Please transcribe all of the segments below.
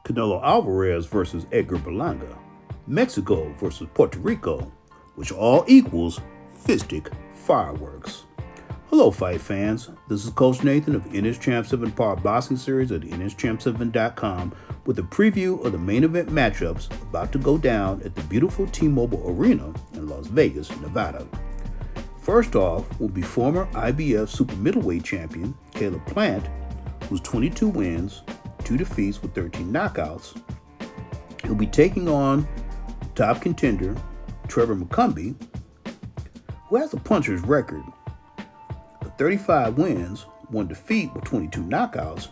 Canelo Alvarez versus Edgar Berlanga, Mexico versus Puerto Rico, which all equals FisticFireworks. Hello, fight fans. This is Coach Nathan of NS Champ 7 Power Boxing Series at nschamp7.com with a preview of the main event matchups about to go down at the beautiful T-Mobile Arena in Las Vegas, Nevada. First off will be former IBF super middleweight champion Caleb Plant, who's 22 wins, 2 defeats with 13 knockouts. He'll be taking on top contender Trevor McCumbee, who has a puncher's record of 35 wins, 1 defeat with 22 knockouts,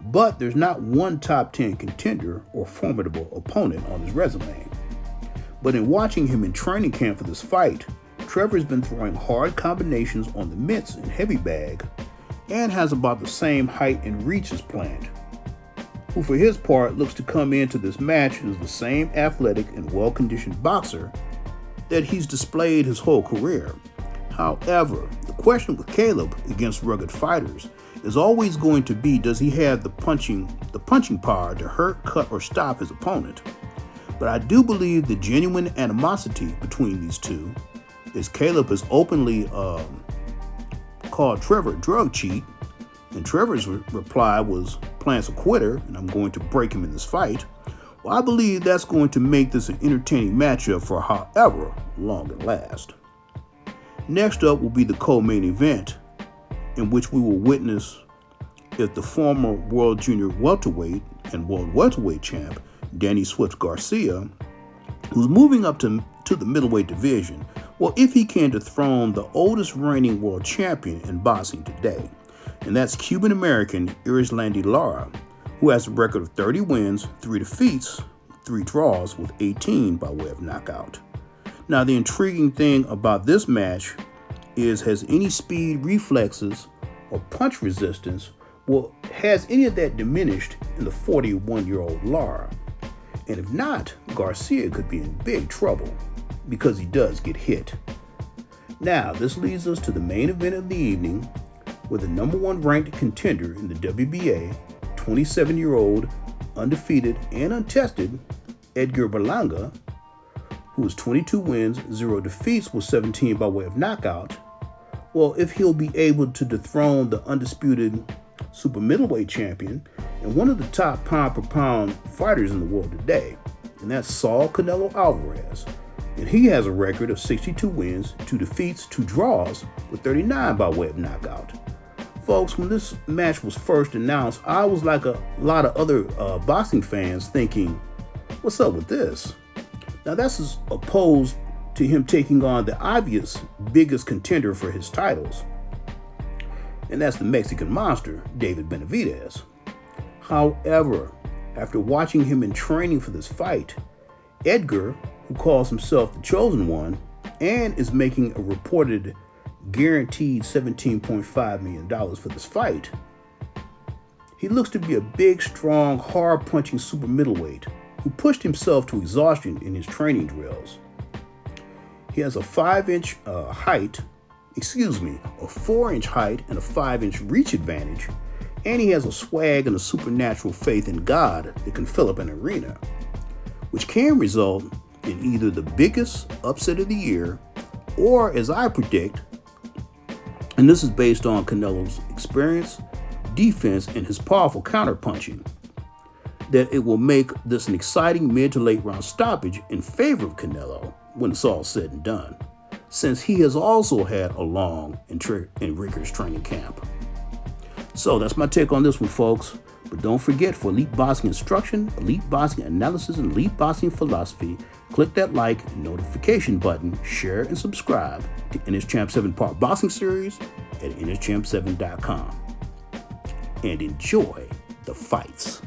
but there's not one top 10 contender or formidable opponent on his resume. But in watching him in training camp for this fight, Trevor has been throwing hard combinations on the mitts and heavy bag and has about the same height and reach as Plant, who for his part looks to come into this match as the same athletic and well-conditioned boxer that he's displayed his whole career. However, the question with Caleb against rugged fighters is always going to be, does he have the punching power to hurt, cut, or stop his opponent? But I do believe the genuine animosity between these two is Caleb has openly called Trevor a drug cheat, and Trevor's reply was, Plant's a quitter, and I'm going to break him in this fight. Well, I believe that's going to make this an entertaining matchup for however long it lasts. Next up will be the co-main event, in which we will witness if the former World Junior Welterweight and World Welterweight champ, Danny Swift Garcia, who's moving up to the middleweight division, well, if he can dethrone the oldest reigning world champion in boxing today, and that's Cuban-American Erislandy Lara, who has a record of 30 wins, 3 defeats, 3 draws with 18 by way of knockout. Now, the intriguing thing about this match is, has any speed, reflexes, or punch resistance, well, has any of that diminished in the 41-year-old Lara? And if not, Garcia could be in big trouble, because he does get hit. Now, this leads us to the main event of the evening, where the number 1 ranked contender in the WBA, 27-year-old, undefeated and untested, Edgar Berlanga, who has 22 wins, 0 defeats with 17 by way of knockout, well, if he'll be able to dethrone the undisputed super middleweight champion and one of the top pound-for-pound fighters in the world today, and that's Saul Canelo Alvarez. And he has a record of 62 wins, 2 defeats, 2 draws, with 39 by way of knockout. Folks, when this match was first announced, I was like a lot of other boxing fans thinking, what's up with this? Now, that's as opposed to him taking on the obvious biggest contender for his titles, and that's the Mexican monster, David Benavidez. However, after watching him in training for this fight, Edgar, who calls himself the chosen one and is making a reported guaranteed $17.5 million for this fight, he looks to be a big, strong, hard-punching super middleweight who pushed himself to exhaustion in his training drills. He has a 4-inch height and a 5-inch reach advantage, and he has a swag and a supernatural faith in God that can fill up an arena, which can result in either the biggest upset of the year, or, as I predict, and this is based on Canelo's experience, defense, and his powerful counterpunching, that it will make this an exciting mid to late round stoppage in favor of Canelo when it's all said and done, since he has also had a long and rigorous training camp. So that's my take on this one, folks. But don't forget, for elite boxing instruction, elite boxing analysis, and elite boxing philosophy, click that like and notification button, share and subscribe to NS Champ 7 Part Boxing Series at nschamp7.com. And enjoy the fights.